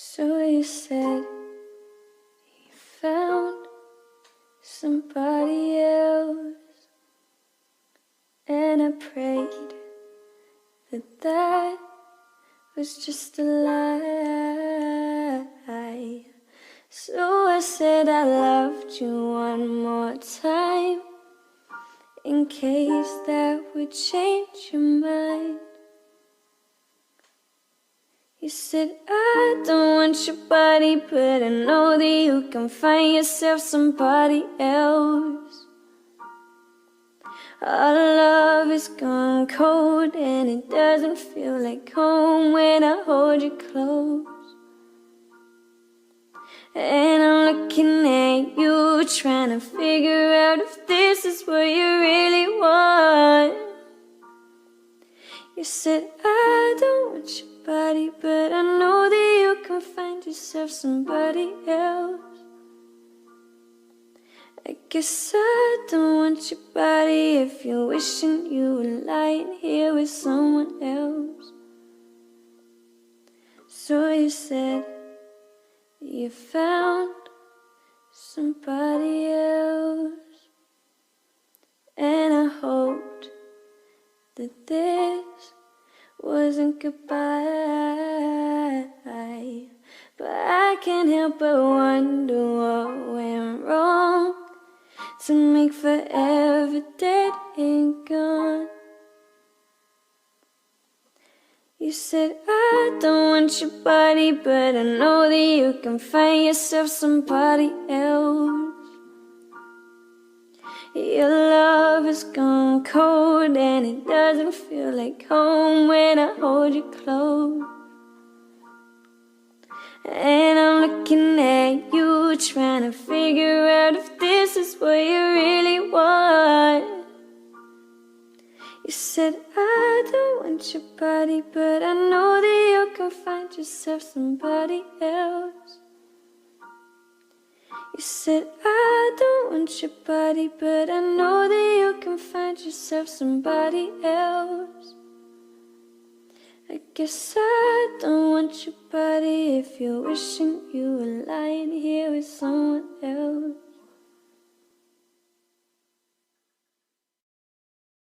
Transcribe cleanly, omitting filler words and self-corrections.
So you said you found somebody else, and I prayed that that was just a lie. So I said I loved you one more time, in case that would change your mind. You said I don't want your body, but I know that you can find yourself somebody else. Our love is gone cold, and it doesn't feel like home when I hold you close. And I'm looking at you, trying to figure out if this is what you really want. You said I don't want your body, but I know that you can find yourself somebody else. I guess I don't want your body if you're wishing you were lying here with someone else. So you said you found somebody else, and I hoped that this wasn't goodbye. But I can't help but wonder what went wrong to make forever dead and gone. You said I don't want your body, but I know that you can find yourself somebody else. Your love is gone cold, and it doesn't feel like home when I hold you close. And I'm looking at you, trying to figure out if this is what you really want. You said I don't want your body, but I know that you can find yourself somebody else. You said I don't want your body, but I know that you can find yourself somebody else. I guess I don't want your body if you're wishing you were lying here with someone